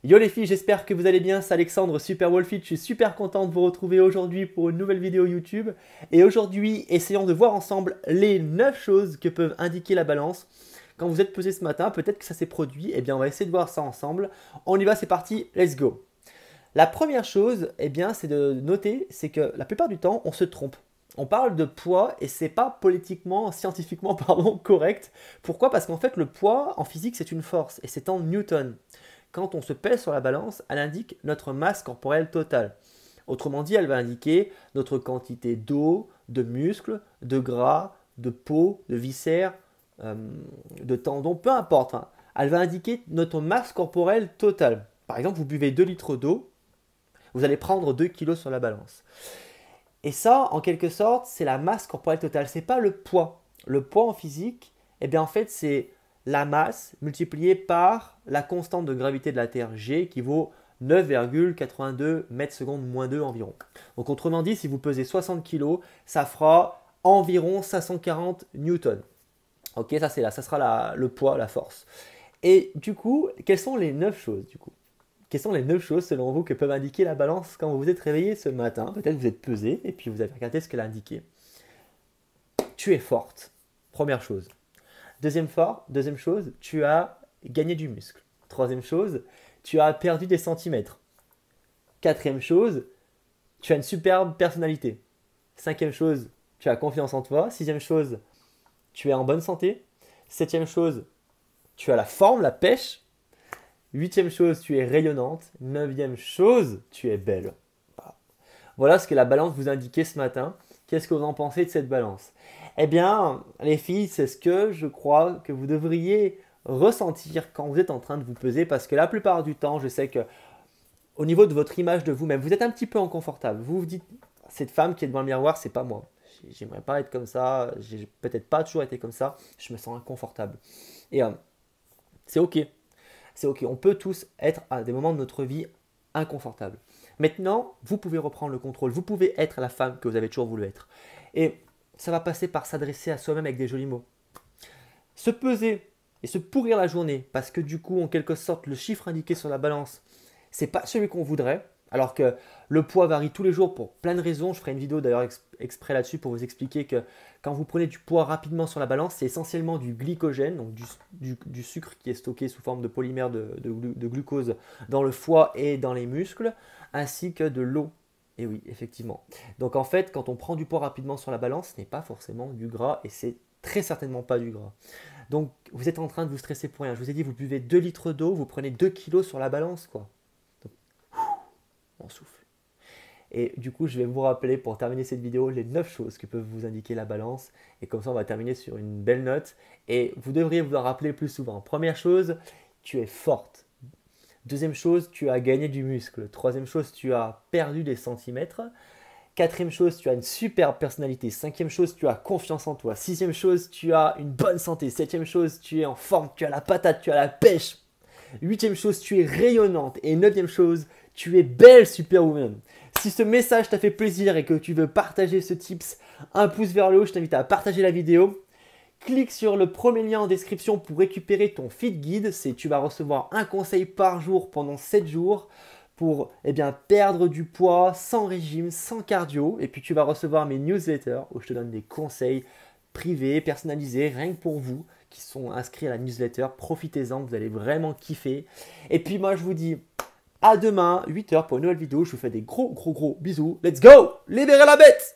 Yo les filles, j'espère que vous allez bien, c'est Alexandre Super Wolfit, je suis super content de vous retrouver aujourd'hui pour une nouvelle vidéo YouTube. Et aujourd'hui, essayons de voir ensemble les 9 choses que peuvent indiquer la balance. Quand vous êtes pesé ce matin, peut-être que ça s'est produit, et bien on va essayer de voir ça ensemble. On y va, c'est parti, let's go. La première chose, eh bien, c'est de noter, c'est que la plupart du temps, on se trompe. On parle de poids et c'est pas politiquement, scientifiquement, pardon, correct. Pourquoi? Parce qu'en fait, le poids en physique, c'est une force et c'est en newton. Quand on se pèse sur la balance, elle indique notre masse corporelle totale. Autrement dit, elle va indiquer notre quantité d'eau, de muscles, de gras, de peau, de viscères, de tendons, peu importe. Hein. Elle va indiquer notre masse corporelle totale. Par exemple, vous buvez 2 litres d'eau, vous allez prendre 2 kilos sur la balance. Et ça, en quelque sorte, c'est la masse corporelle totale. Ce n'est pas le poids. Le poids en physique, eh bien en fait, c'est la masse multipliée par la constante de gravité de la Terre, G, qui vaut 9,82 mètres secondes moins 2 environ. Donc autrement dit, si vous pesez 60 kg, ça fera environ 540 newtons. Ok, ça c'est là, ça sera le poids, la force. Et du coup, quelles sont les 9 choses du coup? Quelles sont les 9 choses selon vous que peuvent indiquer la balance quand vous vous êtes réveillé ce matin? Peut-être vous êtes pesé et puis vous avez regardé ce qu'elle a indiqué. Tu es forte, première chose. Deuxième chose, tu as gagné du muscle. Troisième chose, tu as perdu des centimètres. Quatrième chose, tu as une superbe personnalité. Cinquième chose, tu as confiance en toi. Sixième chose, tu es en bonne santé. Septième chose, tu as la forme, la pêche. Huitième chose, tu es rayonnante. Neuvième chose, tu es belle. Voilà ce que la balance vous indiquait ce matin. Qu'est-ce que vous en pensez de cette balance? Eh bien, les filles, c'est ce que je crois que vous devriez ressentir quand vous êtes en train de vous peser parce que la plupart du temps, je sais que au niveau de votre image de vous-même, vous êtes un petit peu inconfortable. Vous vous dites, cette femme qui est devant le miroir, c'est pas moi. J'aimerais pas être comme ça. J'ai peut-être pas toujours été comme ça. Je me sens inconfortable. Et c'est ok. C'est ok. On peut tous être à des moments de notre vie inconfortables. Maintenant, vous pouvez reprendre le contrôle. Vous pouvez être la femme que vous avez toujours voulu être. Et ça va passer par s'adresser à soi-même avec des jolis mots. Se peser et se pourrir la journée parce que du coup, en quelque sorte, le chiffre indiqué sur la balance, c'est pas celui qu'on voudrait. Alors que le poids varie tous les jours pour plein de raisons. Je ferai une vidéo d'ailleurs exprès là-dessus pour vous expliquer que quand vous prenez du poids rapidement sur la balance, c'est essentiellement du glycogène, donc du sucre qui est stocké sous forme de polymère de glucose dans le foie et dans les muscles, ainsi que de l'eau. Et oui, effectivement. Donc en fait, quand on prend du poids rapidement sur la balance, ce n'est pas forcément du gras et c'est très certainement pas du gras. Donc vous êtes en train de vous stresser pour rien. Je vous ai dit, vous buvez 2 litres d'eau, vous prenez 2 kilos sur la balance, quoi. Donc, on souffle. Et du coup, je vais vous rappeler pour terminer cette vidéo les 9 choses que peuvent vous indiquer la balance. Et comme ça, on va terminer sur une belle note. Et vous devriez vous en rappeler plus souvent. Première chose, tu es forte. Deuxième chose, tu as gagné du muscle. Troisième chose, tu as perdu des centimètres. Quatrième chose, tu as une superbe personnalité. Cinquième chose, tu as confiance en toi. Sixième chose, tu as une bonne santé. Septième chose, tu es en forme, tu as la patate, tu as la pêche. Huitième chose, tu es rayonnante. Et neuvième chose, tu es belle superwoman. Si ce message t'a fait plaisir et que tu veux partager ce tips, un pouce vers le haut, je t'invite à partager la vidéo. Clique sur le premier lien en description pour récupérer ton Fit Guide. Tu vas recevoir un conseil par jour pendant 7 jours pour perdre du poids sans régime, sans cardio. Et puis tu vas recevoir mes newsletters où je te donne des conseils privés, personnalisés, rien que pour vous qui sont inscrits à la newsletter. Profitez-en, vous allez vraiment kiffer. Et puis moi je vous dis à demain, 8 h pour une nouvelle vidéo. Je vous fais des gros bisous. Let's go! Libérez la bête!